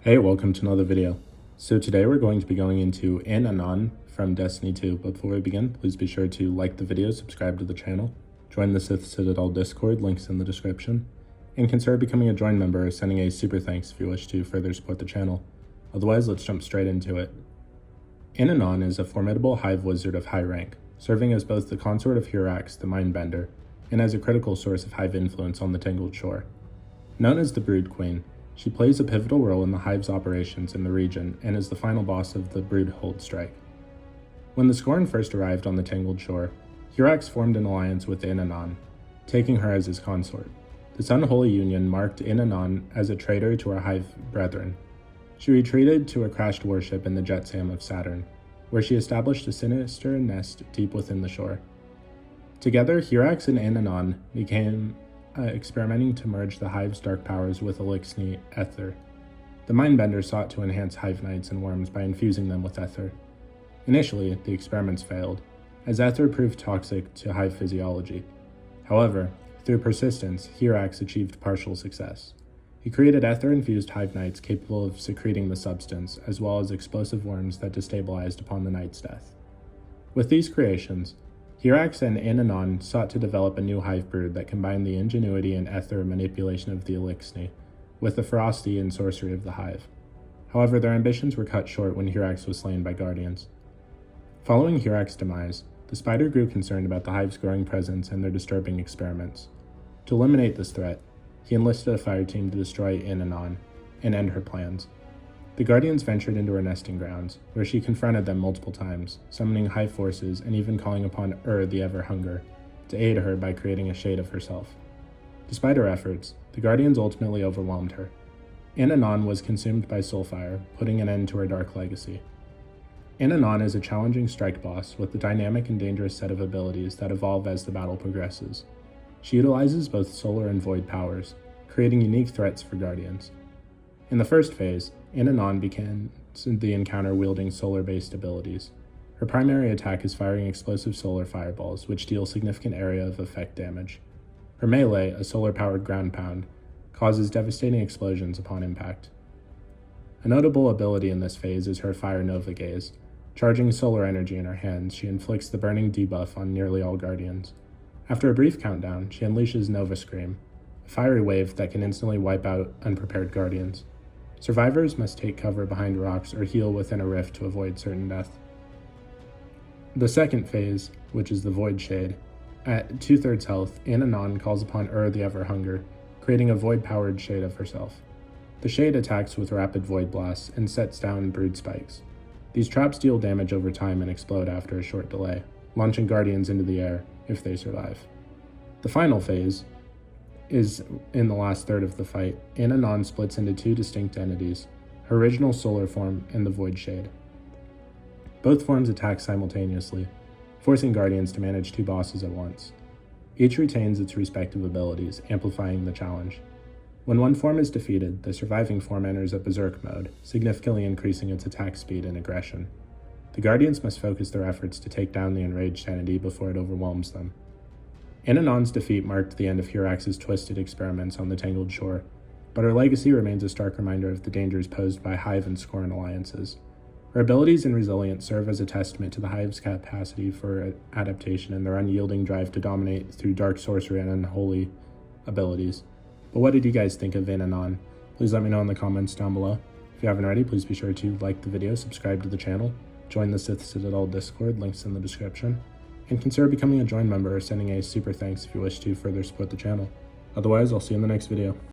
Hey, welcome to another video. So today we're going to be going into ANANH from Destiny 2, but before we begin, please be sure to like the video, subscribe to the channel, join the Sith Citadel Discord, links in the description, and consider becoming a join member or sending a super thanks if you wish to further support the channel. Otherwise, let's jump straight into it. ANANH is a formidable hive wizard of high rank, serving as both the consort of Hirax, the Mindbender, and as a critical source of hive influence on the Tangled Shore. Known as the Brood Queen, she plays a pivotal role in the Hive's operations in the region and is the final boss of the Brood Hold Strike. When the Scorn first arrived on the Tangled Shore, Hirax formed an alliance with ANANH, taking her as his consort. This unholy union marked ANANH as a traitor to her Hive brethren. She retreated to a crashed warship in the Jetsam of Saturn, where she established a sinister nest deep within the shore. Together, Hirax and ANANH began experimenting to merge the Hive's dark powers with elixir ether. The Mindbender sought to enhance Hive Knights and Worms by infusing them with ether. Initially, the experiments failed, as ether proved toxic to Hive physiology. However, through persistence, Hirax achieved partial success. He created ether-infused Hive Knights capable of secreting the substance, as well as explosive worms that destabilized upon the Knight's death. With these creations, Hirax and ANANH sought to develop a new hive brood that combined the ingenuity and ether manipulation of the elixir with the ferocity and sorcery of the hive. However, their ambitions were cut short when Hirax was slain by guardians. Following Hirax's demise, the spider grew concerned about the hive's growing presence and their disturbing experiments. To eliminate this threat, he enlisted a fire team to destroy ANANH and end her plans. The Guardians ventured into her nesting grounds, where she confronted them multiple times, summoning hive forces and even calling upon the Ever-Hunger to aid her by creating a shade of herself. Despite her efforts, the Guardians ultimately overwhelmed her. ANANH was consumed by soulfire, putting an end to her dark legacy. ANANH is a challenging strike boss with a dynamic and dangerous set of abilities that evolve as the battle progresses. She utilizes both solar and void powers, creating unique threats for Guardians. In the first phase, ANANH began the encounter wielding solar-based abilities. Her primary attack is firing explosive solar fireballs, which deal significant area of effect damage. Her melee, a solar-powered ground pound, causes devastating explosions upon impact. A notable ability in this phase is her Fire Nova Gaze. Charging solar energy in her hands, she inflicts the burning debuff on nearly all Guardians. After a brief countdown, she unleashes Nova Scream, a fiery wave that can instantly wipe out unprepared Guardians. Survivors must take cover behind rocks or heal within a rift to avoid certain death. The second phase, which is the Void Shade, at 2/3 health, ANANH calls upon the Ever-Hunger, creating a void-powered shade of herself. The shade attacks with rapid void blasts and sets down brood spikes. These traps deal damage over time and explode after a short delay, launching Guardians into the air if they survive. The final phase is in the last third of the fight. ANANH splits into two distinct entities, her original solar form and the Void Shade. Both forms attack simultaneously, forcing Guardians to manage two bosses at once. Each retains its respective abilities, amplifying the challenge. When one form is defeated, the surviving form enters a berserk mode, significantly increasing its attack speed and aggression. The Guardians must focus their efforts to take down the enraged entity before it overwhelms them. ANANH's defeat marked the end of Hirax's twisted experiments on the Tangled Shore, but her legacy remains a stark reminder of the dangers posed by Hive and Scorn alliances. Her abilities and resilience serve as a testament to the Hive's capacity for adaptation and their unyielding drive to dominate through dark sorcery and unholy abilities. But what did you guys think of ANANH? Please let me know in the comments down below. If you haven't already, please be sure to like the video, subscribe to the channel, join the Sith Citadel Discord, links in the description, and consider becoming a join member or sending a super thanks if you wish to further support the channel. Otherwise, I'll see you in the next video.